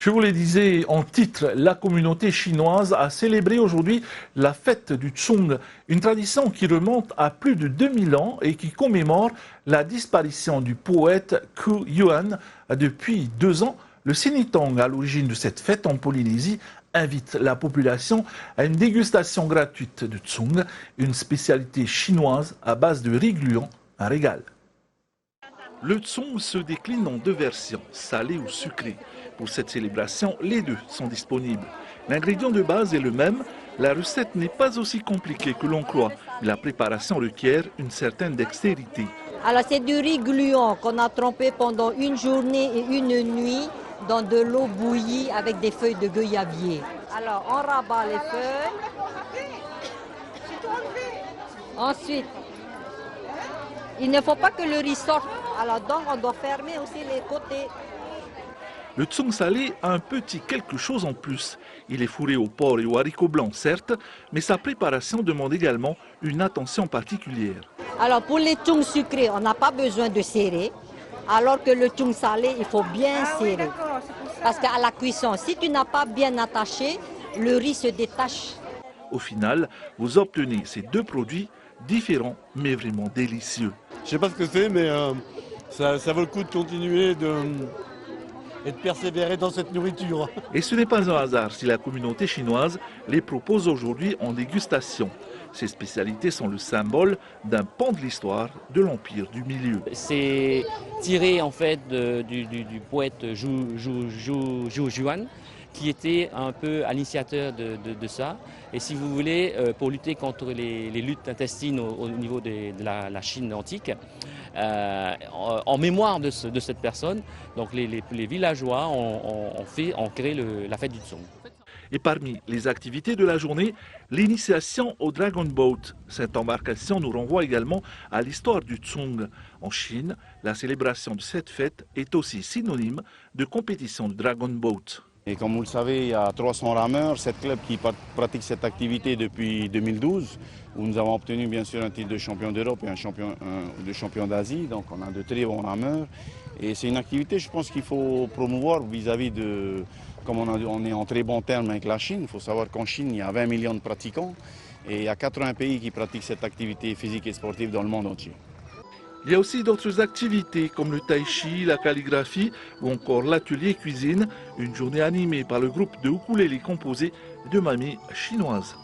Je vous le disais en titre, la communauté chinoise a célébré aujourd'hui la fête du Tsung, une tradition qui remonte à plus de 2000 ans et qui commémore la disparition du poète Qu Yuan. Depuis 2 ans, le Sinitong, à l'origine de cette fête en Polynésie, invite la population à une dégustation gratuite de Tsung, une spécialité chinoise à base de riz gluant, un régal. Le tsung se décline en 2 versions, salé ou sucré. Pour cette célébration, les 2 sont disponibles. L'ingrédient de base est le même, la recette n'est pas aussi compliquée que l'on croit, mais la préparation requiert une certaine dextérité. Alors c'est du riz gluant qu'on a trempé pendant une journée et une nuit dans de l'eau bouillie avec des feuilles de goyavier. Alors on rabat les feuilles. Ensuite, il ne faut pas que le riz sorte. Alors donc on doit fermer aussi les côtés. Le tsung salé a un petit quelque chose en plus. Il est fourré au porc et aux haricots blancs, certes, mais sa préparation demande également une attention particulière. Alors pour les tsung sucrés, on n'a pas besoin de serrer, alors que le tsung salé, il faut bien serrer. Parce qu'à la cuisson, si tu n'as pas bien attaché, le riz se détache. Au final, vous obtenez ces 2 produits différents, mais vraiment délicieux. Je ne sais pas ce que c'est, mais ça vaut le coup de continuer et de persévérer dans cette nourriture. Et ce n'est pas un hasard si la communauté chinoise les propose aujourd'hui en dégustation. Ces spécialités sont le symbole d'un pan de l'histoire de l'Empire du Milieu. C'est tiré en fait du poète Zhou Juan, qui était un peu à l'initiateur de ça. Et si vous voulez, pour lutter contre les luttes intestines au niveau de la Chine antique, en mémoire de cette personne, donc les villageois ont créé la fête du Tsung. Et parmi les activités de la journée, l'initiation au Dragon Boat. Cette embarcation nous renvoie également à l'histoire du Tsung. En Chine, la célébration de cette fête est aussi synonyme de compétition de Dragon Boat. Et comme vous le savez, il y a 300 rameurs, 7 clubs qui pratiquent cette activité depuis 2012, où nous avons obtenu bien sûr un titre de champion d'Europe et un de champion d'Asie, donc on a de très bons rameurs. Et c'est une activité, je pense qu'il faut promouvoir vis-à-vis de, comme on est en très bons termes avec la Chine. Il faut savoir qu'en Chine, il y a 20 millions de pratiquants et il y a 80 pays qui pratiquent cette activité physique et sportive dans le monde entier. Il y a aussi d'autres activités comme le tai chi, la calligraphie ou encore l'atelier cuisine, une journée animée par le groupe de ukulélé composé de mamies chinoises.